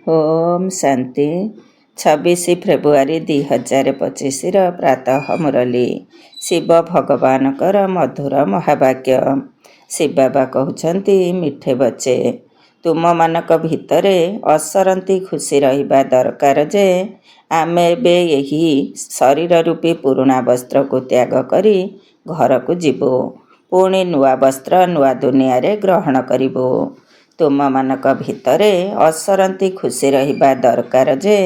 Om Shanti 26 February 2025 प्रातः मुरली शिव भगवान कर मधुर महावाक्य। शिव बाबा कहते मिठे बच्चे तुम मानक भितरे असरंती खुशी रहिबा दरकार जे आमे बे यही शरीर रूपी पुरुणा वस्त्र को त्याग करी घर को जीवो पुणी नुआ वस्त्र नुआ दुनिया रे ग्रहण करिबो। तुम मानक भितरे असरंती खुशी रहिबा दरकार जे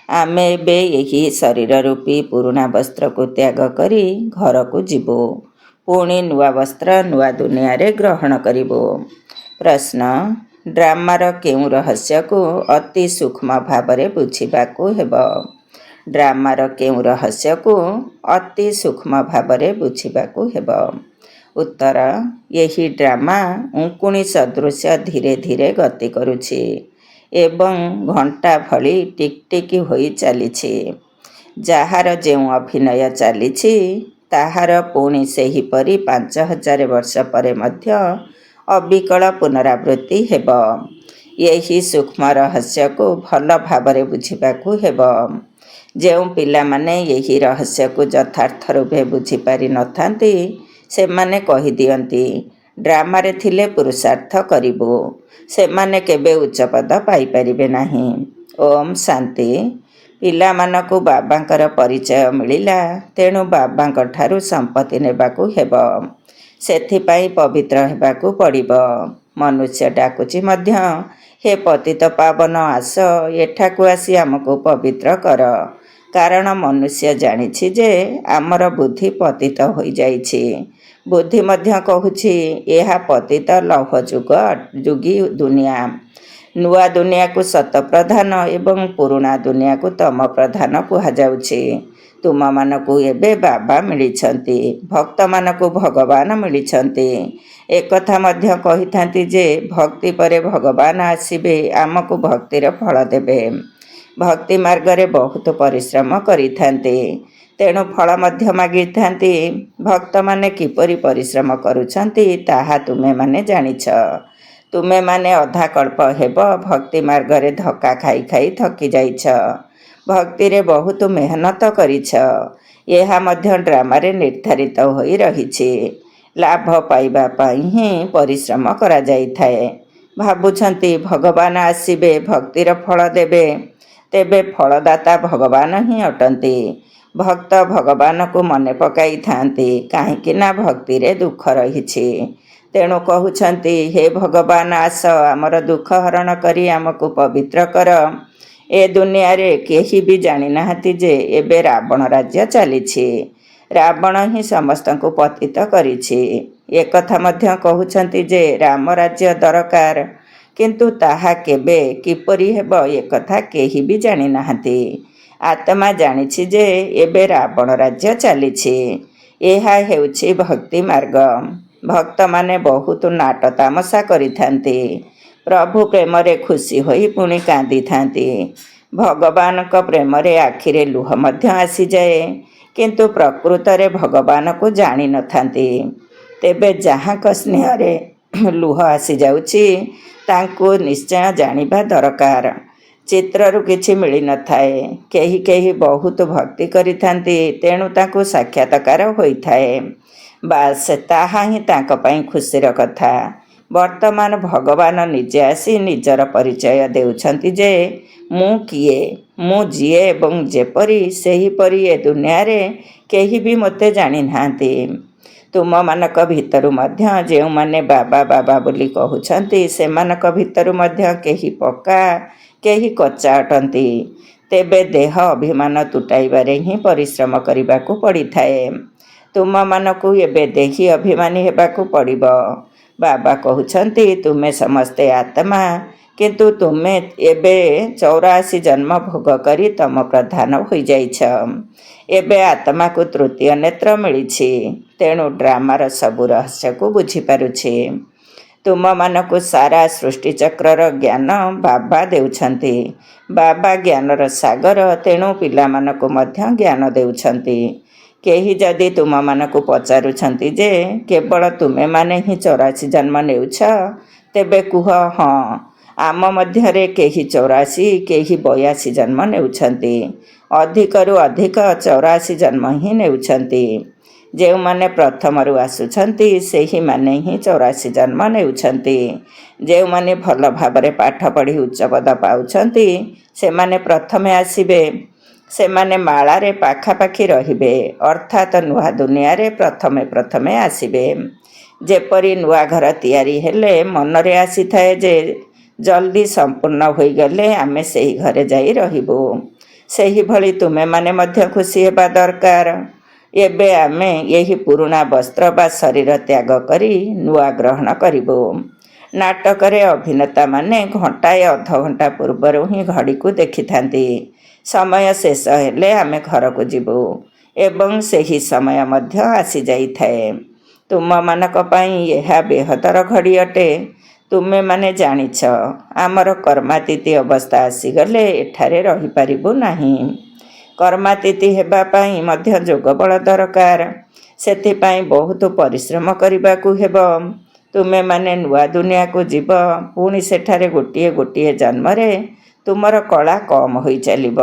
आमे बे यही शरीर रूपी पुरुणा वस्त्र को त्याग करी घर को जीवो पुणी नुआ वस्त्र नुआ दुनिया रे ग्रहण करिबो। प्रश्न ड्रामार केउ रहस्य को अति सूक्ष्म भावरे बुझिबाकू हेबो। ड्रामार केउ रहस्य को अति सूक्ष्म भावरे बुझिबाकू हेबो। उत्तर यही ड्रामा उंकुणी सदृश धीरे धीरे गति करुछि एवं घंटा भली टिकटिक होई चलीछि। जार जेउ अभिनय चलीछि ताहार पुणी सेहीपरि 5000 वर्ष परे मध्य अविकल पुनरावृत्ति हेब। यही सूक्ष्म रहस्य को भल भावरे बुझिबाकू हेब। जेउ पिला माने यही रहस्य को यथार्थ रूपे बुझी पारि नथांती से माने कहि दियंती ड्रामारे थिले पुरुषार्थ करिबो से माने केबे उच्च पद पाई परिबे नाही। ओम शांति पिला मानकु बाबांकर परिचय मिलिला तेणु बाबांक ठारू संपत्ति नेबाकू हेबो सेथिपाई पवित्र हेबाकू पड़िबो। मनुष्य डाकुची मध्य हे पतित पावन आस एठाकू आसी आमको पवित्र कर कारण मनुष्य जानिछि जे आमर बुद्धि पतित होई जाइछि। बुद्धि मध्य कहुछि एहा पतित लौह जुग जुगी दुनिया नुआ दुनिया को सत प्रधान एवं पुरुणा दुनिया को तम प्रधान कुहा जाउछि। तुम मानकु एबे बाबा मिलिछंती भक्त मानकु भगवान मिलिछंती एक कथा मध्य कहिथांती जे भक्ति परे भगवान आसीबे आमको भक्तिर फल देबे। भक्ति मार्ग रे बहुत परिश्रम करिथांती तेणु फल मध्य मागी थांती। भक्त माने किपरि परिश्रम करुछंती ताहा तुमे माने जानिछ। तुमे माने अधा कल्प हेब भक्ति मार्ग रे धक्का खाई खाई थकी जाइछ। भक्ति रे बहुत मेहनत करिछ एहा मध्य ड्रामा रे निर्धारित होई रहिछि। लाभ पाइबा पाई ही परिश्रम करा जाई थाए। भाबुछंती भगवान आसीबे भक्तिर फल देबे तेबे फलदाता भगवान ही अटंती। भक्त भगवान को मने पकाई थांती काहेकि ना भक्ति रे दुख रहिछि तेणु कहउछंती हे भगवान आस आमर दुख हरण करी आमको पवित्र कर। ए दुनिया रे केही भी जानि नाहती जे एबे रावण राज्य चलीछि रावण ही समस्त को पतित करिछि। एक कथा मध्य कहउछंती जे राम राज्य दरकार किंतु ताहा केबे किपरि हेब ए कथा केही भी जानि नाहती। आत्मा जानिछि जे एबे रावण राज्य चलीछि एहा हेउछि भक्ति मार्ग। भक्त माने बहुत नाट तामसा करिथांती प्रभु प्रेम रे खुशी होई पुणी कांदी थांती। भगवान को प्रेम रे आखिरे लुह मध्य आसी जाए किंतु प्रकृत रे भगवान को जानि नथांती। तेबे जहाँ स्नेह रे लुह आसी जाउछि तांको निश्चय जानिबा दरकार। चित्ररु किछि मिली न थाए केही केही बहुत भक्ति करिथांती तेणु तांको साक्षात्कार होइथाए बास ताहा ही तांको पई खुशीर कथा। वर्तमान भगवान निजे आसी निजर परिचय देउछंती जे मु किए मु जिए एवं जेपरी सेही परी ए दुनिया रे केही भी मते जानि नांती। तुम मानक भितरु मध्य जेउ माने बाबा बाबा बोली कहउछंती सेमानक भितरु मध्य केही पक्का केही कच्चा अटंती। तेबे देह अभिमान तुटाइबारे ही परिश्रम करिबाकू पड़ी थाए। तुम मानकू एबे देही अभिमानी हेबाकू पड़िबो। बाबा कहउछंती तुमे समस्ते आत्मा किंतु तुमे एबे 84 जन्म भोग करी तम प्रधान होई जाइछ। एबे आत्मा को तृतीय नेत्र मिलिछि तेणु ड्रामार सबु रहस्य को बुझी पारुछि। तुम मानकु सारा सृष्टि चक्रर ज्ञान बाबा देउछंती। बाबा ज्ञानर सागर तेणु पिला मानकु मध्य ज्ञान देउछंती। केही जदि तुम मानकु पचारुछंती जे केवल तुमे माने ही 84 जन्म नेउछ तेबे कुह हाँ ଆମ ମଧ୍ୟରେ କେହି 84 କେହି 82 ଜନ୍ମ ନେଉଛନ୍ତି। ଅଧିକରୁ ଅଧିକ 84 ଜନ୍ମ ହିଁ ନେଉଛନ୍ତି। ଯେଉଁମାନେ ପ୍ରଥମରୁ ଆସୁଛନ୍ତି ସେହିମାନେ ହିଁ 84 ଜନ୍ମ ନେଉଛନ୍ତି। ଯେଉଁମାନେ ଭଲ ଭାବରେ ପାଠ ପଢ଼ି ଉଚ୍ଚପଦ ପାଉଛନ୍ତି ସେମାନେ ପ୍ରଥମେ ଆସିବେ। ସେମାନେ ମାଳାରେ ପାଖାପାଖି ରହିବେ, ଅର୍ଥାତ୍ ନୂଆ ଦୁନିଆରେ ପ୍ରଥମେ ପ୍ରଥମେ ଆସିବେ। ଯେପରି ନୂଆ ଘର ତିଆରି ହେଲେ ମନରେ ଆସିଥାଏ ଯେ ଜଲ୍ଦି ସମ୍ପୂର୍ଣ୍ଣ ହୋଇଗଲେ ଆମେ ସେହି ଘରେ ଯାଇ ରହିବୁ, ସେହିଭଳି ତୁମେମାନେ ମଧ୍ୟ ଖୁସି ହେବା ଦରକାର। ଏବେ ଆମେ ଏହି ପୁରୁଣା ବସ୍ତ୍ର ବା ଶରୀର ତ୍ୟାଗ କରି ନୂଆ ଗ୍ରହଣ କରିବୁ। ନାଟକରେ ଅଭିନେତାମାନେ ଘଣ୍ଟାଏ ଅଧଘଣ୍ଟା ପୂର୍ବରୁ ହିଁ ଘଡ଼ିକୁ ଦେଖିଥାନ୍ତି। ସମୟ ଶେଷ ହେଲେ ଆମେ ଘରକୁ ଯିବୁ ଏବଂ ସେହି ସମୟ ମଧ୍ୟ ଆସିଯାଇଥାଏ। ତୁମମାନଙ୍କ ପାଇଁ ଏହା ବେହଦର ଘଡ଼ି ଅଟେ। ତୁମେମାନେ ଜାଣିଛ ଆମର କର୍ମାତୀତି ଅବସ୍ଥା ଆସିଗଲେ ଏଠାରେ ରହିପାରିବୁ ନାହିଁ। କର୍ମାତୀତି ହେବା ପାଇଁ ମଧ୍ୟ ଯୋଗବଳ ଦରକାର। ସେଥିପାଇଁ ବହୁତ ପରିଶ୍ରମ କରିବାକୁ ହେବ। ତୁମେମାନେ ନୂଆ ଦୁନିଆକୁ ଯିବ, ପୁଣି ସେଠାରେ ଗୋଟିଏ ଗୋଟିଏ ଜନ୍ମରେ ତୁମର କଳା କମ୍ ହୋଇ ଚାଲିବ।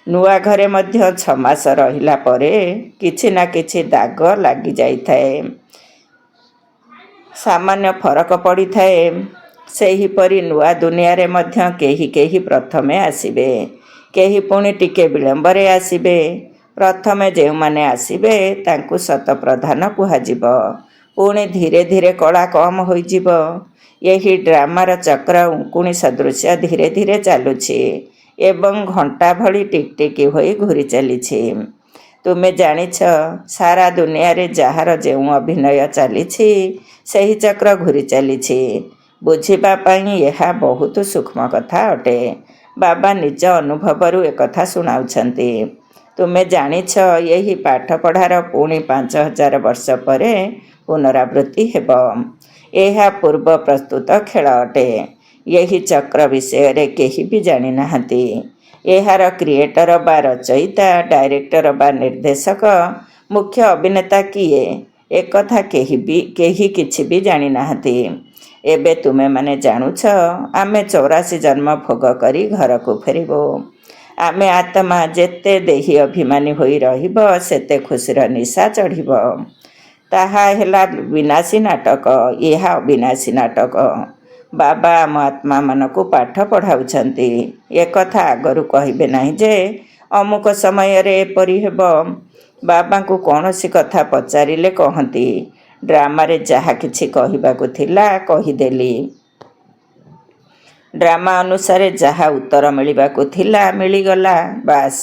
ନୂଆ ଘରେ ମଧ୍ୟ 6 ମାସ ରହିଲା ପରେ କିଛି ନା କିଛି ଦାଗ ଲାଗିଯାଇଥାଏ, ସାମାନ୍ୟ ଫରକ ପଡ଼ିଥାଏ। ସେହିପରି ନୂଆ ଦୁନିଆରେ ମଧ୍ୟ କେହି କେହି ପ୍ରଥମେ ଆସିବେ, କେହି ପୁଣି ଟିକେ ବିଳମ୍ବରେ ଆସିବେ। ପ୍ରଥମେ ଯେଉଁମାନେ ଆସିବେ ତାଙ୍କୁ ଶତପ୍ରଧାନ କୁହାଯିବ। ପୁଣି ଧୀରେ ଧୀରେ କଳା କମ୍ ହୋଇଯିବ। ଏହି ଡ୍ରାମାର ଚକ୍ର ଉଙ୍କୁଣି ସଦୃଶ ଧୀରେ ଧୀରେ ଚାଲୁଛି ଏବଂ ଘଣ୍ଟା ଭଳି ଟିକଟିକି ହୋଇ ଘୂରି ଚାଲିଛି। ତୁମେ ଜାଣିଛ ସାରା ଦୁନିଆରେ ଯାହାର ଯେଉଁ ଅଭିନୟ ଚାଲିଛି ସେହି ଚକ୍ର ଘୂରି ଚାଲିଛି। ବୁଝିବା ପାଇଁ ଏହା ବହୁତ ସୂକ୍ଷ୍ମ କଥା ଅଟେ। ବାବା ନିଜ ଅନୁଭବରୁ ଏକଥା ଶୁଣାଉଛନ୍ତି। ତୁମେ ଜାଣିଛ ଏହି ପାଠପଢ଼ାର ପୁଣି 5000 ବର୍ଷ ପରେ ପୁନରାବୃତ୍ତି ହେବ। ଏହା ପୂର୍ବ ପ୍ରସ୍ତୁତ ଖେଳ ଅଟେ। ଏହି ଚକ୍ର ବିଷୟରେ କେହି ବି ଜାଣିନାହାନ୍ତି। ଏହାର କ୍ରିଏଟର ବା ରଚୟିତା, ଡାଇରେକ୍ଟର ବା ନିର୍ଦ୍ଦେଶକ, ମୁଖ୍ୟ ଅଭିନେତା କିଏ, ଏକଥା କେହି କିଛି ବି ଜାଣିନାହାନ୍ତି। ଏବେ ତୁମେମାନେ ଜାଣୁଛ ଆମେ 84 ଜନ୍ମ ଭୋଗ କରି ଘରକୁ ଫେରିବୁ। ଆମେ ଆତ୍ମା ଯେତେ ଦେହୀ ଅଭିମାନୀ ହୋଇ ରହିବ ସେତେ ଖୁସିର ନିଶା ଚଢ଼ିବ। ତାହା ହେଲା ବିନାଶୀ ନାଟକ। ଏହା ଅବିନାଶୀ ନାଟକ। ବାବା ଆମ ଆତ୍ମାମାନଙ୍କୁ ପାଠ ପଢ଼ାଉଛନ୍ତି। ଏକଥା ଆଗରୁ କହିବେ ନାହିଁ ଯେ ଅମୁକ ସମୟରେ ଏପରି ହେବ। ବାବାଙ୍କୁ କୌଣସି କଥା ପଚାରିଲେ କହନ୍ତି, ଡ୍ରାମାରେ ଯାହା କିଛି କହିବାକୁ ଥିଲା କହିଦେଲି। ଡ୍ରାମା ଅନୁସାରେ ଯାହା ଉତ୍ତର ମିଳିବାକୁ ଥିଲା ମିଳିଗଲା, ବାସ୍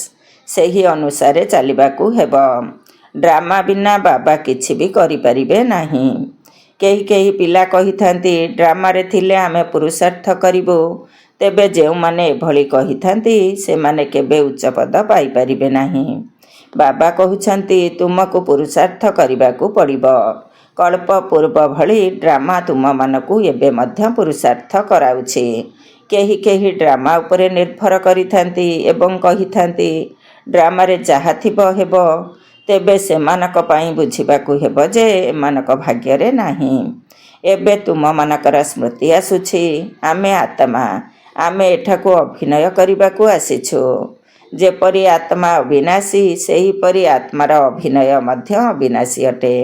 ସେହି ଅନୁସାରେ ଚାଲିବାକୁ ହେବ। ଡ୍ରାମା ବିନା ବାବା କିଛି ବି କରିପାରିବେ ନାହିଁ। କେହି କେହି ପିଲା କହିଥାନ୍ତି ଡ୍ରାମାରେ ଥିଲେ ଆମେ ପୁରୁଷାର୍ଥ କରିବୁ। ତେବେ ଯେଉଁମାନେ ଏଭଳି କହିଥାନ୍ତି ସେମାନେ କେବେ ଉଚ୍ଚପଦ ପାଇପାରିବେ ନାହିଁ। ବାବା କହୁଛନ୍ତି ତୁମକୁ ପୁରୁଷାର୍ଥ କରିବାକୁ ପଡ଼ିବ। କଳ୍ପ ପୂର୍ବ ଭଳି ଡ୍ରାମା ତୁମମାନଙ୍କୁ ଏବେ ମଧ୍ୟ ପୁରୁଷାର୍ଥ କରାଉଛି। କେହି କେହି ଡ୍ରାମା ଉପରେ ନିର୍ଭର କରିଥାନ୍ତି ଏବଂ କହିଥାନ୍ତି ଡ୍ରାମାରେ ଯାହା ଥିବ ହେବ। ତେବେ ସେମାନଙ୍କ ପାଇଁ ବୁଝିବାକୁ ହେବ ଯେ ଏମାନଙ୍କ ଭାଗ୍ୟରେ ନାହିଁ। ଏବେ ତୁମମାନଙ୍କର ସ୍ମୃତି ଆସୁଛି। ଆମେ ଆତ୍ମା, ଆମେ ଏଠାକୁ ଅଭିନୟ କରିବାକୁ ଆସିଛୁ। ଯେପରି ଆତ୍ମା ଅବିନାଶୀ ସେହିପରି ଆତ୍ମାର ଅଭିନୟ ମଧ୍ୟ ଅବିନାଶୀ ଅଟେ।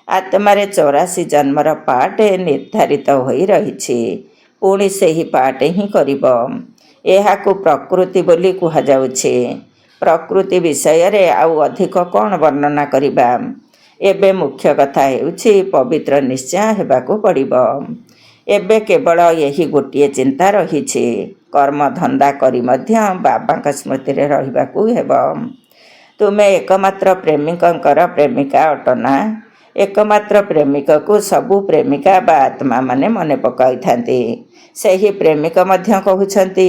ଆତ୍ମାରେ 84 ଜନ୍ମର ପାର୍ଟ ନିର୍ଦ୍ଧାରିତ ହୋଇ ରହିଛି। ପୁଣି ସେହି ପାର୍ଟ ହିଁ କରିବ। ଏହାକୁ ପ୍ରକୃତି ବୋଲି କୁହାଯାଉଛି। ପ୍ରକୃତି ବିଷୟରେ ଆଉ ଅଧିକ କ'ଣ ବର୍ଣ୍ଣନା କରିବା। ଏବେ ମୁଖ୍ୟ କଥା ହେଉଛି ପବିତ୍ର ନିଶ୍ଚୟ ହେବାକୁ ପଡ଼ିବ। ଏବେ କେବଳ ଏହି ଗୋଟିଏ ଚିନ୍ତା ରହିଛି, କର୍ମଧନ୍ଦା କରି ମଧ୍ୟ ବାବାଙ୍କ ସ୍ମୃତିରେ ରହିବାକୁ ହେବ। ତୁମେ ଏକମାତ୍ର ପ୍ରେମିକଙ୍କର ପ୍ରେମିକା ଅଟନା। ଏକମାତ୍ର ପ୍ରେମିକକୁ ସବୁ ପ୍ରେମିକା ବା ଆତ୍ମାମାନେ ମନେ ପକାଇଥାନ୍ତି। ସେହି ପ୍ରେମିକ ମଧ୍ୟ କହୁଛନ୍ତି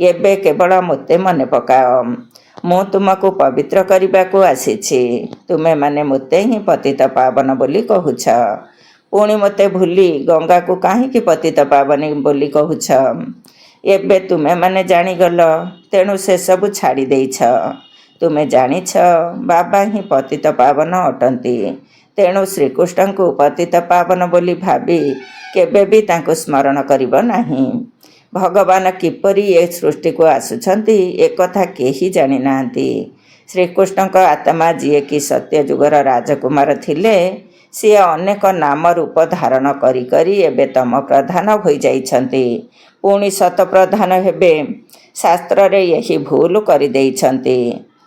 ଏବେ କେବଳ ମୋତେ ମନେ ପକାଅ। ମୁଁ ତୁମକୁ ପବିତ୍ର କରିବାକୁ ଆସିଛି। ତୁମେମାନେ ମୋତେ ହିଁ ପତିତ ପାବନ ବୋଲି କହୁଛ। ପୁଣି ମୋତେ ଭୁଲି ଗଙ୍ଗାକୁ କାହିଁକି ପତିତ ପାବନୀ ବୋଲି କହୁଛ? ଏବେ ତୁମେମାନେ ଜାଣିଗଲ, ତେଣୁ ସେସବୁ ଛାଡ଼ି ଦେଇଛ। ତୁମେ ଜାଣିଛ ବାବା ହିଁ ପତିତ ପାବନ ଅଟନ୍ତି। ତେଣୁ ଶ୍ରୀକୃଷ୍ଣଙ୍କୁ ପତିତ ପାବନ ବୋଲି ଭାବି କେବେ ବି ତାଙ୍କୁ ସ୍ମରଣ କରିବ ନାହିଁ। ଭଗବାନ କିପରି ଏ ସୃଷ୍ଟିକୁ ଆସୁଛନ୍ତି ଏକଥା କେହି ଜାଣିନାହାନ୍ତି। ଶ୍ରୀକୃଷ୍ଣଙ୍କ ଆତ୍ମା ଯିଏକି ସତ୍ୟଯୁଗର ରାଜକୁମାର ଥିଲେ, ସିଏ ଅନେକ ନାମ ରୂପ ଧାରଣ କରି କରି ଏବେ ତମ ପ୍ରଧାନ ହୋଇଯାଇଛନ୍ତି, ପୁଣି ଶତପ୍ରଧାନ ହେବେ। ଶାସ୍ତ୍ରରେ ଏହି ଭୁଲ କରିଦେଇଛନ୍ତି।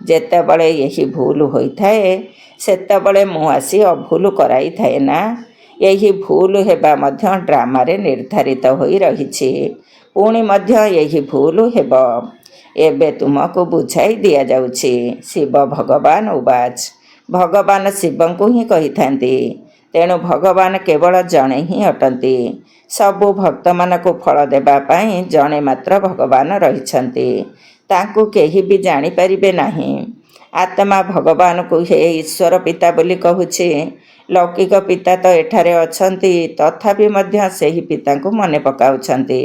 ଯେତେବେଳେ ଏହି ଭୁଲ ହୋଇଥାଏ ସେତେବେଳେ ମୁଁ ଆସି ଅଭୁଲ କରାଇଥାଏ ନା। ଏହି ଭୁଲ ହେବା ମଧ୍ୟ ଡ୍ରାମାରେ ନିର୍ଦ୍ଧାରିତ ହୋଇ ରହିଛି। ପୁଣି ମଧ୍ୟ ଏହି ଭୁଲ ହେବ। ଏବେ ତୁମକୁ ବୁଝାଇ ଦିଆଯାଉଛି। ଶିବ ଭଗବାନ ଉବାଚ। ଭଗବାନ ଶିବଙ୍କୁ ହିଁ କହିଥାନ୍ତି। ତେଣୁ ଭଗବାନ କେବଳ ଜଣେ ହିଁ ଅଟନ୍ତି। ସବୁ ଭକ୍ତମାନଙ୍କୁ ଫଳ ଦେବା ପାଇଁ ଜଣେ ମାତ୍ର ଭଗବାନ ରହିଛନ୍ତି। ତାଙ୍କୁ କେହି ବି ଜାଣିପାରିବେ ନାହିଁ। ଆତ୍ମା ଭଗବାନଙ୍କୁ ହେ ଈଶ୍ୱର ପିତା ବୋଲି କହୁଛି। ଲୌକିକ ପିତା ତ ଏଠାରେ ଅଛନ୍ତି, ତଥାପି ମଧ୍ୟ ସେହି ପିତାଙ୍କୁ ମନେ ପକାଉଛନ୍ତି।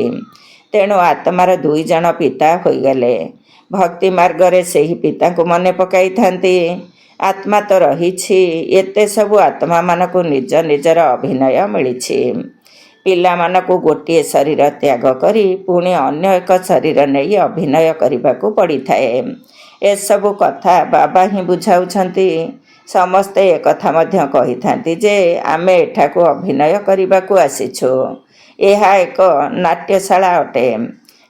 ତେଣୁ ଆତ୍ମାର 2 ଜଣ ପିତା ହୋଇଗଲେ। ଭକ୍ତି ମାର୍ଗରେ ସେହି ପିତାଙ୍କୁ ମନେ ପକାଇଥାନ୍ତି। ଆତ୍ମା ତ ରହିଛି। ଏତେ ସବୁ ଆତ୍ମାମାନଙ୍କୁ ନିଜ ନିଜର ଅଭିନୟ ମିଳିଛି। ପିଲାମାନଙ୍କୁ ଗୋଟିଏ ଶରୀର ତ୍ୟାଗ କରି ପୁଣି ଅନ୍ୟ ଏକ ଶରୀର ନେଇ ଅଭିନୟ କରିବାକୁ ପଡ଼ିଥାଏ। ଏସବୁ କଥା ବାବା ହିଁ ବୁଝାଉଛନ୍ତି। ସମସ୍ତେ ଏକଥା ମଧ୍ୟ କହିଥାନ୍ତି ଯେ ଆମେ ଏଠାକୁ ଅଭିନୟ କରିବାକୁ ଆସିଛୁ। ଏହା ଏକ ନାଟ୍ୟଶାଳା ଅଟେ।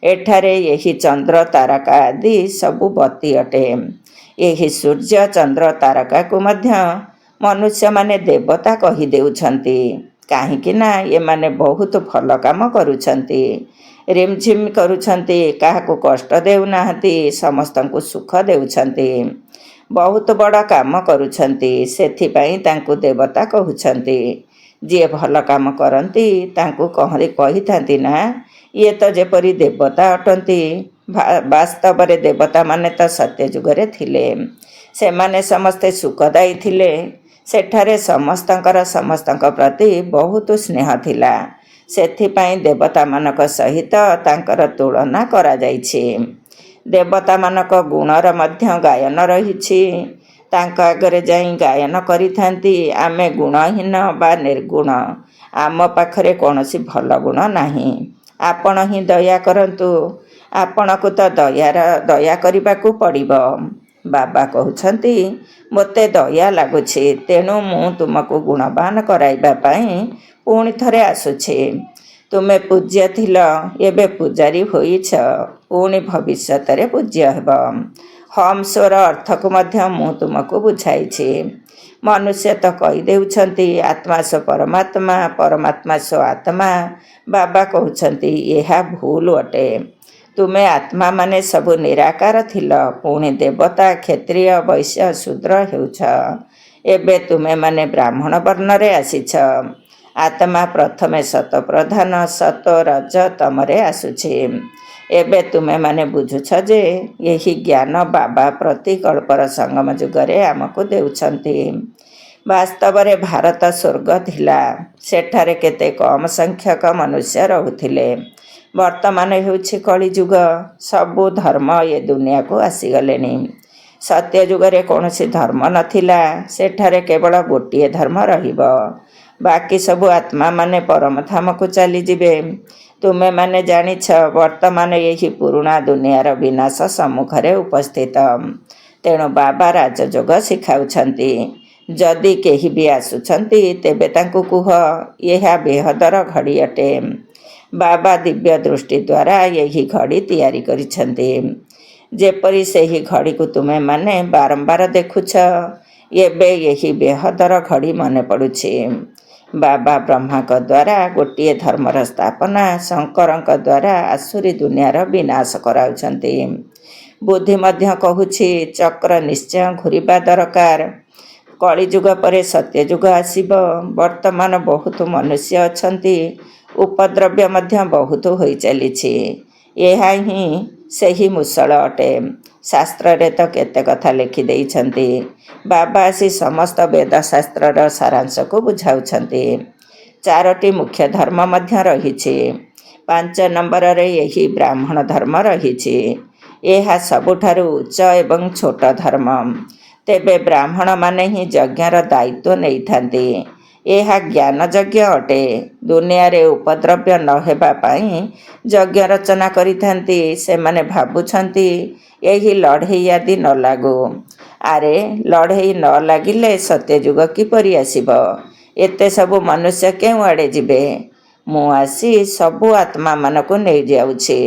ଏଠାରେ ଏହି ଚନ୍ଦ୍ର ତାରକା ଆଦି ସବୁ ବତୀ ଅଟେ। ଏହି ସୂର୍ଯ୍ୟ ଚନ୍ଦ୍ର ତାରକାକୁ ମଧ୍ୟ ମନୁଷ୍ୟମାନେ ଦେବତା କହିଦେଉଛନ୍ତି। କାହିଁକି ନା ଏମାନେ ବହୁତ ଭଲ କାମ କରୁଛନ୍ତି। ରିମଝିମ୍ କରୁଛନ୍ତି, କାହାକୁ କଷ୍ଟ ଦେଉନାହାନ୍ତି, ସମସ୍ତଙ୍କୁ ସୁଖ ଦେଉଛନ୍ତି। ବହୁତ ବଡ଼ କାମ କରୁଛନ୍ତି, ସେଥିପାଇଁ ତାଙ୍କୁ ଦେବତା କହୁଛନ୍ତି। ଯିଏ ଭଲ କାମ କରନ୍ତି ତାଙ୍କୁ କହିଥାନ୍ତି ନା, ଇଏ ତ ଯେପରି ଦେବତା ଅଟନ୍ତି। ବାସ୍ତବରେ ଦେବତାମାନେ ତ ସତ୍ୟଯୁଗରେ ଥିଲେ। ସେମାନେ ସମସ୍ତେ ସୁଖଦାୟୀ ଥିଲେ। ସେଠାରେ ସମସ୍ତଙ୍କର ସମସ୍ତଙ୍କ ପ୍ରତି ବହୁତ ସ୍ନେହ ଥିଲା। ସେଥିପାଇଁ ଦେବତାମାନଙ୍କ ସହିତ ତାଙ୍କର ତୁଳନା କରାଯାଇଛି। ଦେବତାମାନଙ୍କ ଗୁଣର ମଧ୍ୟ ଗାୟନ ରହିଛି। ତାଙ୍କ ଆଗରେ ଯାଇ ଗାୟନ କରିଥାନ୍ତି, ଆମେ ଗୁଣହୀନ ବା ନିର୍ଗୁଣ, ଆମ ପାଖରେ କୌଣସି ଭଲ ଗୁଣ ନାହିଁ। ଆପଣ ହିଁ ଦୟା କରନ୍ତୁ। ଆପଣଙ୍କୁ ତ ଦୟା କରିବାକୁ ପଡ଼ିବ। ବାବା କହୁଛନ୍ତି, ମୋତେ ଦୟା ଲାଗୁଛି, ତେଣୁ ମୁଁ ତୁମକୁ ଗୁଣବାନ କରାଇବା ପାଇଁ ପୁଣି ଥରେ ଆସୁଛି। ତୁମେ ପୂଜ୍ୟ ଥିଲ, ଏବେ ପୂଜାରୀ ହୋଇଛ, ପୁଣି ଭବିଷ୍ୟତରେ ପୂଜ୍ୟ ହେବ। ହମ୍ ସ୍ୱର ଅର୍ଥକୁ ମଧ୍ୟ ମୁଁ ତୁମକୁ ବୁଝାଇଛି। ମନୁଷ୍ୟ ତ କହିଦେଉଛନ୍ତି ଆତ୍ମା ସ୍ୱ ପରମାତ୍ମା, ପରମାତ୍ମା ସ୍ୱ ଆତ୍ମା। ବାବା କହୁଛନ୍ତି ଏହା ଭୁଲ ଅଟେ। ତୁମେ ଆତ୍ମାମାନେ ସବୁ ନିରାକାର ଥିଲ, ପୁଣି ଦେବତା, କ୍ଷତ୍ରିୟ, ବୈଶ୍ୟ, ଶୂଦ୍ର ହେଉଛ। ଏବେ ତୁମେମାନେ ବ୍ରାହ୍ମଣ ବର୍ଣ୍ଣରେ ଆସିଛ। ଆତ୍ମା ପ୍ରଥମେ ଶତପ୍ରଧାନ ସତ୍ୱ ରଜ ତମରେ ଆସୁଛି। ଏବେ ତୁମେମାନେ ବୁଝୁଛ ଯେ ଏହି ଜ୍ଞାନ ବାବା ପ୍ରତି କଳ୍ପର ସଙ୍ଗମ ଯୁଗରେ ଆମକୁ ଦେଉଛନ୍ତି। ବାସ୍ତବରେ ଭାରତ ସ୍ୱର୍ଗ ଥିଲା। ସେଠାରେ କେତେ କମ୍ ସଂଖ୍ୟକ ମନୁଷ୍ୟ ରହୁଥିଲେ। ବର୍ତ୍ତମାନ ହେଉଛି କଳିଯୁଗ। ସବୁ ଧର୍ମ ଏ ଦୁନିଆକୁ ଆସିଗଲେଣି। ସତ୍ୟଯୁଗରେ କୌଣସି ଧର୍ମ ନଥିଲା। ସେଠାରେ କେବଳ ଗୋଟିଏ ଧର୍ମ ରହିବ। ବାକି ସବୁ ଆତ୍ମାମାନେ ପରମଧାମକୁ ଚାଲିଯିବେ। ତୁମେମାନେ ଜାଣିଛ ବର୍ତ୍ତମାନ ଏହି ପୁରୁଣା ଦୁନିଆର ବିନାଶ ସମ୍ମୁଖରେ ଉପସ୍ଥିତ। ତେଣୁ ବାବା ରାଜଯୋଗ ଶିଖାଉଛନ୍ତି। ଯଦି କେହି ବି ଆସୁଛନ୍ତି ତେବେ ତାଙ୍କୁ କୁହ, ଏହା ବେହଦର ଘଡ଼ି ଅଟେ। ବାବା ଦିବ୍ୟ ଦୃଷ୍ଟି ଦ୍ୱାରା ଏହି ଘଡ଼ି ତିଆରି କରିଛନ୍ତି। ଯେପରି ସେହି ଘଡ଼ିକୁ ତୁମେମାନେ ବାରମ୍ବାର ଦେଖୁଛ। ଏବେ ଏହି ବେହଦର ଘଡ଼ି ମନେ ପଡ଼ୁଛି। ବାବା ବ୍ରହ୍ମାଙ୍କ ଦ୍ୱାରା ଗୋଟିଏ ଧର୍ମର ସ୍ଥାପନା, ଶଙ୍କରଙ୍କ ଦ୍ୱାରା ଆସୁରୀ ଦୁନିଆର ବିନାଶ କରାଉଛନ୍ତି। ବୁଦ୍ଧି ମଧ୍ୟ କହୁଛି ଚକ୍ର ନିଶ୍ଚୟ ଘୂରିବା ଦରକାର। କଳିଯୁଗ ପରେ ସତ୍ୟଯୁଗ ଆସିବ। ବର୍ତ୍ତମାନ ବହୁତ ମନୁଷ୍ୟ ଅଛନ୍ତି। ଉପଦ୍ରବ୍ୟ ମଧ୍ୟ ବହୁତ ହୋଇଚାଲିଛି। ଏହା ହିଁ ସେହି ମୂଷଳ ଅଟେ। ଶାସ୍ତ୍ରରେ ତ କେତେ କଥା ଲେଖିଦେଇଛନ୍ତି। ବାବା ଆସି ସମସ୍ତ ବେଦଶାସ୍ତ୍ରର ସାରାଂଶକୁ ବୁଝାଉଛନ୍ତି। 4ଟି ମୁଖ୍ୟ ଧର୍ମ ମଧ୍ୟ ରହିଛି। 5 ନମ୍ବରରେ ଏହି ବ୍ରାହ୍ମଣ ଧର୍ମ ରହିଛି। ଏହା ସବୁଠାରୁ ଉଚ୍ଚ ଏବଂ ଛୋଟ ଧର୍ମ। ତେବେ ବ୍ରାହ୍ମଣମାନେ ହିଁ ଯଜ୍ଞର ଦାୟିତ୍ୱ ନେଇଥାନ୍ତି। ଏହା ଜ୍ଞାନ ଯଜ୍ଞ ଅଟେ। ଦୁନିଆରେ ଉପଦ୍ରବ୍ୟ ନ ହେବା ପାଇଁ ଯଜ୍ଞ ରଚନା କରିଥାନ୍ତି। ସେମାନେ ଭାବୁଛନ୍ତି ଏହି ଲଢ଼େଇ ଆଦି ନ ଲାଗୁ। ଆରେ ଲଢ଼େଇ ନ ଲାଗିଲେ ସତ୍ୟଯୁଗ କିପରି ଆସିବ? ଏତେ ସବୁ ମନୁଷ୍ୟ କେଉଁଆଡ଼େ ଯିବେ? ମୁଁ ଆସି ସବୁ ଆତ୍ମାମାନଙ୍କୁ ନେଇଯାଉଛି।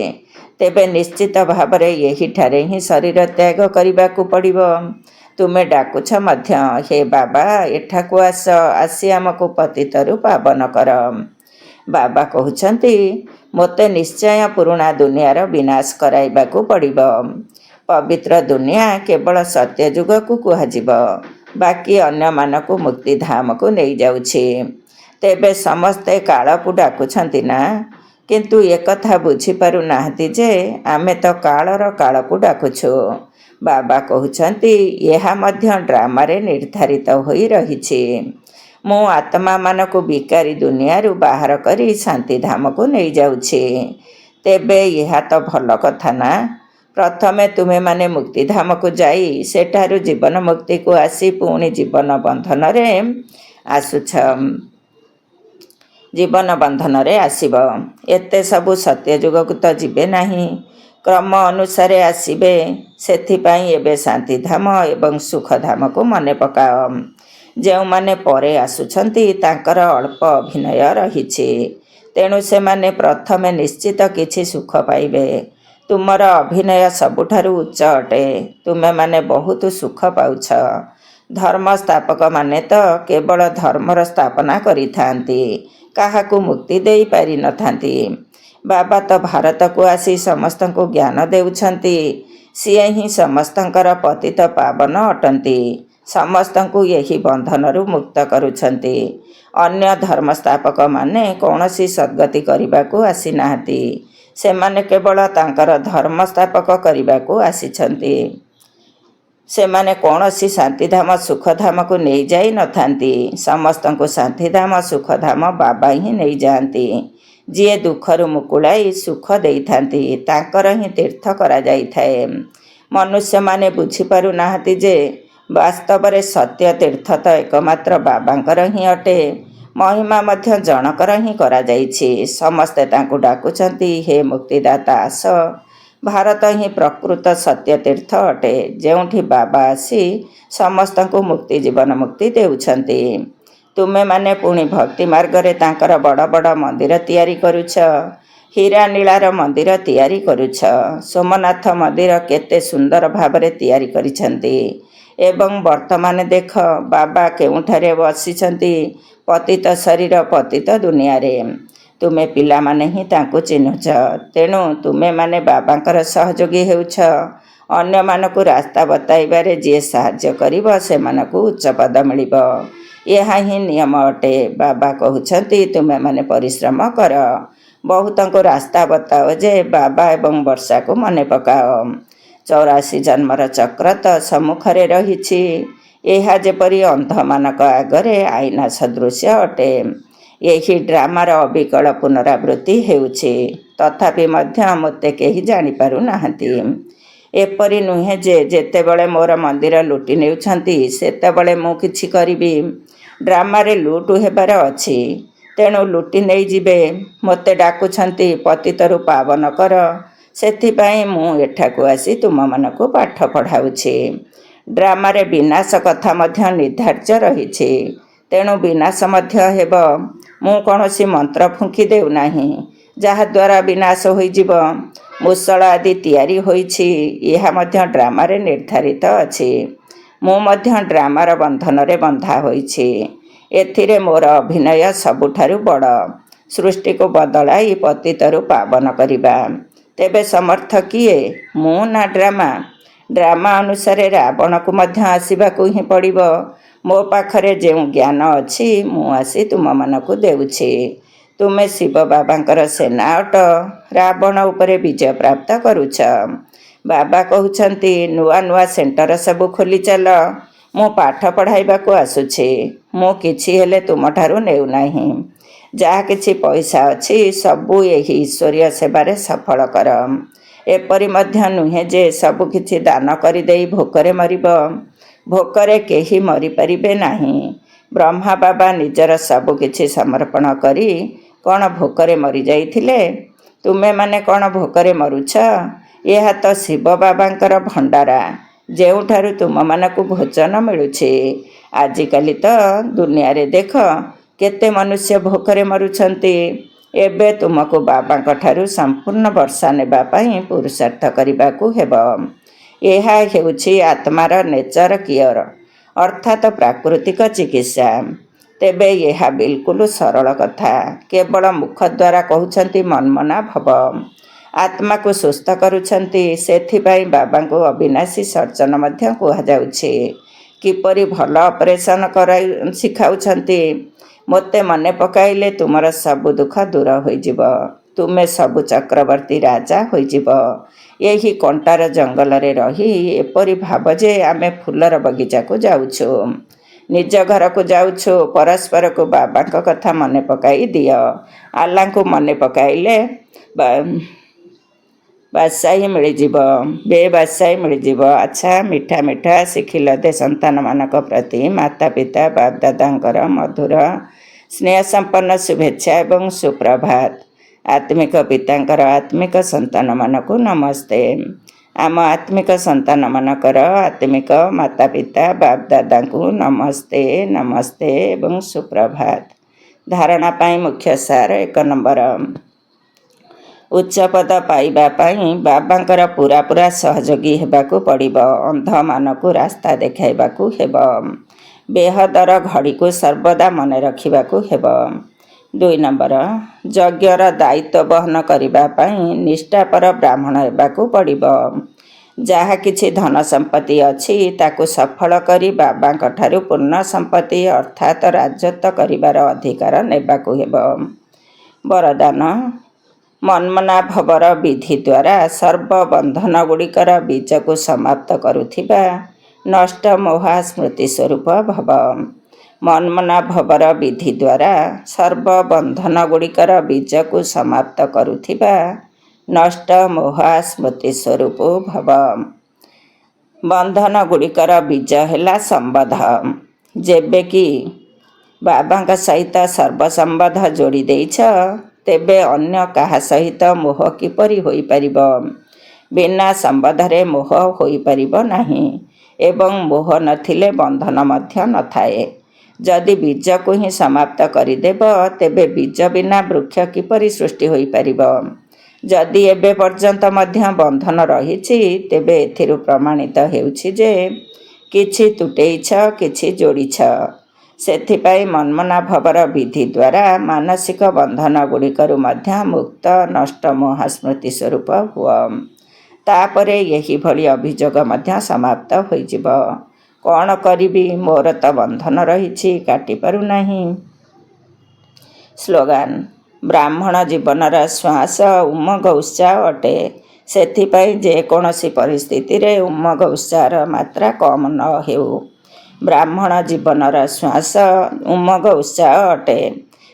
ତେବେ ନିଶ୍ଚିତ ଭାବରେ ଏହିଠାରେ ହିଁ ଶରୀର ତ୍ୟାଗ କରିବାକୁ ପଡ଼ିବ। ତୁମେ ଡାକୁଛ ମଧ୍ୟ, ହେ ବାବା ଏଠାକୁ ଆସ, ଆସି ଆମକୁ ପତିତରୁ ପାବନ କର। ବାବା କହୁଛନ୍ତି, ମୋତେ ନିଶ୍ଚୟ ପୁରୁଣା ଦୁନିଆର ବିନାଶ କରାଇବାକୁ ପଡ଼ିବ। ପବିତ୍ର ଦୁନିଆ କେବଳ ସତ୍ୟଯୁଗକୁ କୁହାଯିବ, ବାକି ଅନ୍ୟମାନଙ୍କୁ ମୁକ୍ତିଧାମକୁ ନେଇଯାଉଛି। ତେବେ ସମସ୍ତେ କାଳକୁ ଡାକୁଛନ୍ତି ନା? କିନ୍ତୁ ଏକଥା ବୁଝିପାରୁନାହାନ୍ତି ଯେ ଆମେ ତ କାଳର କାଳକୁ ଡାକୁଛୁ। ବାବା କହୁଛନ୍ତି, ଏହା ମଧ୍ୟ ଡ୍ରାମାରେ ନିର୍ଦ୍ଧାରିତ ହୋଇ ରହିଛି। ମୁଁ ଆତ୍ମାମାନଙ୍କୁ ବିକାରୀ ଦୁନିଆରୁ ବାହାର କରି ଶାନ୍ତିଧାମକୁ ନେଇଯାଉଛି। ତେବେ ଏହା ତ ଭଲ କଥା ନା? ପ୍ରଥମେ ତୁମେମାନେ ମୁକ୍ତିଧାମକୁ ଯାଇ ସେଠାରୁ ଜୀବନ ମୁକ୍ତିକୁ ଆସି ପୁଣି ଜୀବନ ବନ୍ଧନରେ ଆସିବ। ଏତେ ସବୁ ସତ୍ୟଯୁଗକୁ ତ ଯିବେ ନାହିଁ, କ୍ରମ ଅନୁସାରେ ଆସିବେ। ସେଥିପାଇଁ ଏବେ ଶାନ୍ତିଧାମ ଏବଂ ସୁଖଧାମକୁ ମନେ ପକାଅ। ଯେଉଁମାନେ ପରେ ଆସୁଛନ୍ତି ତାଙ୍କର ଅଳ୍ପ ଅଭିନୟ ରହିଛି, ତେଣୁ ସେମାନେ ପ୍ରଥମେ ନିଶ୍ଚିତ କିଛି ସୁଖ ପାଇବେ। ତୁମର ଅଭିନୟ ସବୁଠାରୁ ଉଚ୍ଚ ଅଟେ। ତୁମେମାନେ ବହୁତ ସୁଖ ପାଉଛ। ଧର୍ମ ସ୍ଥାପକମାନେ ତ କେବଳ ଧର୍ମର ସ୍ଥାପନା କରିଥାନ୍ତି, କାହାକୁ ମୁକ୍ତି ଦେଇପାରିନଥାନ୍ତି। ବାବା ତ ଭାରତକୁ ଆସି ସମସ୍ତଙ୍କୁ ଜ୍ଞାନ ଦେଉଛନ୍ତି। ସିଏ ହିଁ ସମସ୍ତଙ୍କର ପତିତ ପାବନ ଅଟନ୍ତି। ସମସ୍ତଙ୍କୁ ଏହି ବନ୍ଧନରୁ ମୁକ୍ତ କରୁଛନ୍ତି। ଅନ୍ୟ ଧର୍ମସ୍ଥାପକମାନେ କୌଣସି ସଦ୍ଗତି କରିବାକୁ ଆସିନାହାନ୍ତି। ସେମାନେ କେବଳ ତାଙ୍କର ଧର୍ମ ସ୍ଥାପକ କରିବାକୁ ଆସିଛନ୍ତି। ସେମାନେ କୌଣସି ଶାନ୍ତିଧାମ ସୁଖଧାମକୁ ନେଇଯାଇ ନଥାନ୍ତି। ସମସ୍ତଙ୍କୁ ଶାନ୍ତିଧାମ ସୁଖଧାମ ବାବା ହିଁ ନେଇଯାଆନ୍ତି। ଯିଏ ଦୁଃଖରୁ ମୁକୁଳାଇ ସୁଖ ଦେଇଥାନ୍ତି ତାଙ୍କର ହିଁ ତୀର୍ଥ କରାଯାଇଥାଏ। ମନୁଷ୍ୟମାନେ ବୁଝିପାରୁନାହାନ୍ତି ଯେ ବାସ୍ତବରେ ସତ୍ୟ ତୀର୍ଥ ତ ଏକମାତ୍ର ବାବାଙ୍କର ହିଁ ଅଟେ। ମହିମା ମଧ୍ୟ ଜଣକର ହିଁ କରାଯାଇଛି। ସମସ୍ତେ ତାଙ୍କୁ ଡାକୁଛନ୍ତି, ହେ ମୁକ୍ତିଦାତା ଆସ। ଭାରତ ହିଁ ପ୍ରକୃତ ସତ୍ୟ ତୀର୍ଥ ଅଟେ, ଯେଉଁଠି ବାବା ଆସି ସମସ୍ତଙ୍କୁ ମୁକ୍ତି ଜୀବନ ମୁକ୍ତି ଦେଉଛନ୍ତି। ତୁମେମାନେ ପୁଣି ଭକ୍ତି ମାର୍ଗରେ ତାଙ୍କର ବଡ଼ ବଡ଼ ମନ୍ଦିର ତିଆରି କରୁଛ। ହୀରାନୀଳାର ମନ୍ଦିର ତିଆରି କରୁଛ। ସୋମନାଥ ମନ୍ଦିର କେତେ ସୁନ୍ଦର ଭାବରେ ତିଆରି କରିଛନ୍ତି। ଏବଂ ବର୍ତ୍ତମାନ ଦେଖ ବାବା କେଉଁଠାରେ ବସିଛନ୍ତି? ପତିତ ଶରୀର ପତିତ ଦୁନିଆରେ। ତୁମେ ପିଲାମାନେ ହିଁ ତାଙ୍କୁ ଚିହ୍ନୁଛ। ତେଣୁ ତୁମେମାନେ ବାବାଙ୍କର ସହଯୋଗୀ ହେଉଛ। ଅନ୍ୟମାନଙ୍କୁ ରାସ୍ତା ବତାଇବାରେ ଯିଏ ସାହାଯ୍ୟ କରିବ ସେମାନଙ୍କୁ ଉଚ୍ଚ ପଦ ମିଳିବ। ଏହା ହିଁ ନିୟମ ଅଟେ। ବାବା କହୁଛନ୍ତି, ତୁମେମାନେ ପରିଶ୍ରମ କର, ବହୁତଙ୍କୁ ରାସ୍ତା ବତାଅ ଯେ ବାବା ଏବଂ ବର୍ଷାକୁ ମନେ ପକାଅ। 84 ଜନ୍ମର ଚକ୍ର ତ ସମ୍ମୁଖରେ ରହିଛି। ଏହା ଯେପରି ଅନ୍ଧମାନଙ୍କ ଆଗରେ ଆଇନା ସଦୃଶ୍ୟ ଅଟେ। ଏହି ଡ୍ରାମାର ଅବିକଳ ପୁନରାବୃତ୍ତି ହେଉଛି, ତଥାପି ମଧ୍ୟ ମୋତେ କେହି ଜାଣିପାରୁନାହାନ୍ତି। ଏପରି ନୁହେଁ ଯେ ଯେତେବେଳେ ମୋର ମନ୍ଦିର ଲୁଟି ନେଉଛନ୍ତି ସେତେବେଳେ ମୁଁ କିଛି କରିବି। ଡ୍ରାମାରେ ଲୁଟ ହେବାର ଅଛି, ତେଣୁ ଲୁଟି ନେଇଯିବେ। ମୋତେ ଡାକୁଛନ୍ତି, ପତିତରୁ ପାବନ କର। ସେଥିପାଇଁ ମୁଁ ଏଠାକୁ ଆସି ତୁମମାନଙ୍କୁ ପାଠ ପଢ଼ାଉଛି। ଡ୍ରାମାରେ ବିନାଶ କଥା ମଧ୍ୟ ନିର୍ଦ୍ଧାର୍ଯ୍ୟ ରହିଛି, ତେଣୁ ବିନାଶ ମଧ୍ୟ ହେବ। ମୁଁ କୌଣସି ମନ୍ତ୍ର ଫୁଙ୍କି ଦେଉନାହିଁ ଯାହାଦ୍ୱାରା ବିନାଶ ହୋଇଯିବ। ମୂଷଳ ଆଦି ତିଆରି ହୋଇଛି, ଏହା ମଧ୍ୟ ଡ୍ରାମାରେ ନିର୍ଦ୍ଧାରିତ ଅଛି। ମୁଁ ମଧ୍ୟ ଡ୍ରାମାର ବନ୍ଧନରେ ବନ୍ଧା ହୋଇଛି। ଏଥିରେ ମୋର ଅଭିନୟ ସବୁଠାରୁ ବଡ଼। ସୃଷ୍ଟିକୁ ବଦଳାଇ ପତିତରୁ ପାବନ କରିବା। ତେବେ ସମର୍ଥ କିଏ, ମୁଁ ନା ଡ୍ରାମା? ଡ୍ରାମା ଅନୁସାରେ ରାବଣକୁ ମଧ୍ୟ ଆସିବାକୁ ହିଁ ପଡ଼ିବ। ମୋ ପାଖରେ ଯେଉଁ ଜ୍ଞାନ ଅଛି ମୁଁ ଆସି ତୁମମାନଙ୍କୁ ଦେଉଛି। ତୁମେ ଶିବ ବାବାଙ୍କର ସେନା ଅଟ, ରାବଣ ଉପରେ ବିଜୟ ପ୍ରାପ୍ତ କରୁଛ। ବାବା କହୁଛନ୍ତି, ନୂଆ ନୂଆ ସେଣ୍ଟର ସବୁ ଖୋଲି ଚାଲ। ମୁଁ ପାଠ ପଢ଼ାଇବାକୁ ଆସୁଛି। ମୁଁ କିଛି ହେଲେ ତୁମଠାରୁ ନେଉନାହିଁ। ଯାହା କିଛି ପଇସା ଅଛି ସବୁ ଏହି ଈଶ୍ୱରୀୟ ସେବାରେ ସଫଳ କର। ଏପରି ମଧ୍ୟ ନୁହେଁ ଯେ ସବୁ କିଛି ଦାନ କରିଦେଇ ଭୋକରେ ମରିବ। ଭୋକରେ କେହି ମରିପାରିବେ ନାହିଁ। ବ୍ରହ୍ମା ବାବା ନିଜର ସବୁ କିଛି ସମର୍ପଣ କରି କ'ଣ ଭୋକରେ ମରିଯାଇଥିଲେ? ତୁମେମାନେ କ'ଣ ଭୋକରେ ମରୁଛ? ଏହା ତ ଶିବ ବାବାଙ୍କର ଭଣ୍ଡାରା, ଯେଉଁଠାରୁ ତୁମମାନଙ୍କୁ ଭୋଜନ ମିଳୁଛି। ଆଜିକାଲି ତ ଦୁନିଆରେ ଦେଖ କେତେ ମନୁଷ୍ୟ ଭୋକରେ ମରୁଛନ୍ତି। ଏବେ ତୁମକୁ ବାବାଙ୍କ ଠାରୁ ସମ୍ପୂର୍ଣ୍ଣ ବର୍ଷା ନେବା ପାଇଁ ପୁରୁଷାର୍ଥ କରିବାକୁ ହେବ। ଏହା ହେଉଛି ଆତ୍ମାର ନେଚର କିୟର, ଅର୍ଥାତ୍ ପ୍ରାକୃତିକ ଚିକିତ୍ସା। ତେବେ ଏହା ବିଲକୁଲ ସରଳ କଥା। କେବଳ ମୁଖ ଦ୍ୱାରା କହୁଛନ୍ତି ମନ୍ମନା ଭବ, ଆତ୍ମାକୁ ସୁସ୍ଥ କରୁଛନ୍ତି। ସେଥିପାଇଁ ବାବାଙ୍କୁ ଅବିନାଶୀ ସର୍ଜନ ମଧ୍ୟ କୁହାଯାଉଛି। କିପରି ଭଲ ଅପରେସନ୍ ଶିଖାଉଛନ୍ତି। ମୋତେ ମନେ ପକାଇଲେ ତୁମର ସବୁ ଦୁଃଖ ଦୂର ହୋଇଯିବ। ତୁମେ ସବୁ ଚକ୍ରବର୍ତ୍ତୀ ରାଜା ହୋଇଯିବ। ଏହି କଣ୍ଟାର ଜଙ୍ଗଲରେ ରହି ଏପରି ଭାବ ଯେ ଆମେ ଫୁଲର ବଗିଚାକୁ ଯାଉଛୁ, ନିଜ ଘରକୁ ଯାଉଛୁ। ପରସ୍ପରକୁ ବାବାଙ୍କ କଥା ମନେ ପକାଇ ଦିଅ। ଆଲ୍ଲାଙ୍କୁ ମନେ ପକାଇଲେ ବାଦଶାହୀ ମିଳିଯିବ, ବେବାଦଶାହୀ ମିଳିଯିବ। ଆଚ୍ଛା, ମିଠା ମିଠା ଶିଖିଲ ଦେ ସନ୍ତାନମାନଙ୍କ ପ୍ରତି ମାତା ପିତା ବାପଦାଦାଙ୍କର ମଧୁର ସ୍ନେହ ସମ୍ପନ୍ନ ଶୁଭେଚ୍ଛା ଏବଂ ସୁପ୍ରଭାତ। ଆତ୍ମିକ ପିତାଙ୍କର ଆତ୍ମିକ ସନ୍ତାନମାନଙ୍କୁ ନମସ୍ତେ। ଆମ ଆତ୍ମିକ ସନ୍ତାନମାନଙ୍କର ଆତ୍ମିକ ମାତା ପିତା ବାପଦାଦାଙ୍କୁ ନମସ୍ତେ ନମସ୍ତେ ଏବଂ ସୁପ୍ରଭାତ। ଧାରଣା ପାଇଁ ମୁଖ୍ୟ ସାର 1 ନମ୍ବର। ଉଚ୍ଚପଦ ପାଇବା ପାଇଁ ବାବାଙ୍କର ପୁରା ସହଯୋଗୀ ହେବାକୁ ପଡ଼ିବ। ଅନ୍ଧମାନଙ୍କୁ ରାସ୍ତା ଦେଖାଇବାକୁ ହେବ। ବେହଦର ଘଡ଼ିକୁ ସର୍ବଦା ମନେ ରଖିବାକୁ ହେବ। 2 ନମ୍ବର, ଯଜ୍ଞର ଦାୟିତ୍ୱ ବହନ କରିବା ପାଇଁ ନିଷ୍ଠାପର ବ୍ରାହ୍ମଣ ହେବାକୁ ପଡ଼ିବ। ଯାହା କିଛି ଧନ ସମ୍ପତ୍ତି ଅଛି ତାକୁ ସଫଳ କରି ବାବାଙ୍କ ଠାରୁ ପୂର୍ଣ୍ଣ ସମ୍ପତ୍ତି ଅର୍ଥାତ୍ ରାଜତ୍ୱ କରିବାର ଅଧିକାର ନେବାକୁ ହେବ। ବରଦାନ, ମନ୍ମନା ଭବର ବିଧି ଦ୍ୱାରା ସର୍ବବନ୍ଧନ ଗୁଡ଼ିକର ବୀଜକୁ ସମାପ୍ତ କରୁଥିବା ନଷ୍ଟ ମୋହ ସ୍ମୃତି ସ୍ୱରୂପ ଭବ। ମନ୍ମନା ଭବର ବିଧି ଦ୍ୱାରା ସର୍ବବନ୍ଧନ ଗୁଡ଼ିକର ବୀଜକୁ ସମାପ୍ତ କରୁଥିବା ନଷ୍ଟ ମୋହ ସ୍ମୃତି ସ୍ୱରୂପ ଭବ। ବନ୍ଧନ ଗୁଡ଼ିକର ବୀଜ ହେଲା ସମ୍ବନ୍ଧ। ଯେବେ କି ବାବାଙ୍କ ସହିତ ସର୍ବସମ୍ବନ୍ଧ ଯୋଡ଼ି ଦେଇଛ, ତେବେ ଅନ୍ୟ କାହା ସହିତ ମୋହ କିପରି ହୋଇପାରିବ? ବିନା ସମ୍ବନ୍ଧରେ ମୋହ ହୋଇପାରିବ ନାହିଁ ଏବଂ ମୋହ ନଥିଲେ ବନ୍ଧନ ମଧ୍ୟ ନଥାଏ। ଯଦି ବୀଜକୁ ହିଁ ସମାପ୍ତ କରିଦେବ, ତେବେ ବୀଜ ବିନା ବୃକ୍ଷ କିପରି ସୃଷ୍ଟି ହୋଇପାରିବ? ଯଦି ଏବେ ପର୍ଯ୍ୟନ୍ତ ମଧ୍ୟ ବନ୍ଧନ ରହିଛି, ତେବେ ଏଥିରୁ ପ୍ରମାଣିତ ହେଉଛି ଯେ କିଛି ତୁଟେଇଛ, କିଛି ଯୋଡ଼ିଛ। ସେଥିପାଇଁ ମନ୍ମନା ଭବର ବିଧି ଦ୍ୱାରା ମାନସିକ ବନ୍ଧନ ଗୁଡ଼ିକରୁ ମଧ୍ୟ ମୁକ୍ତ ନଷ୍ଟ ମୋହ ସ୍ମୃତି ସ୍ୱରୂପ ହୁଅ। ତାପରେ ଏହିଭଳି ଅଭିଯୋଗ ମଧ୍ୟ ସମାପ୍ତ ହୋଇଯିବ। କ'ଣ କରିବି, ମୋର ତ ବନ୍ଧନ ରହିଛି, କାଟିପାରୁନାହିଁ। ସ୍ଲୋଗାନ, ବ୍ରାହ୍ମଣ ଜୀବନର ଶ୍ୱାସ ଉମଙ୍ଗ ଉତ୍ସାହ ଅଟେ। ସେଥିପାଇଁ ଯେକୌଣସି ପରିସ୍ଥିତିରେ ଉମଙ୍ଗ ଉତ୍ସାହର ମାତ୍ରା କମ୍ ନ ହେଉ। ବ୍ରାହ୍ମଣ ଜୀବନର ଶ୍ୱାସ ଉମଙ୍ଗ ଉତ୍ସାହ ଅଟେ।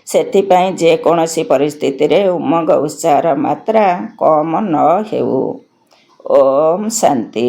ସେଥିପାଇଁ ଯେକୌଣସି ପରିସ୍ଥିତିରେ ଉମଙ୍ଗ ଉତ୍ସାହର ମାତ୍ରା କମ୍ ନ ହେଉ। ଓମ୍ ଶାନ୍ତି।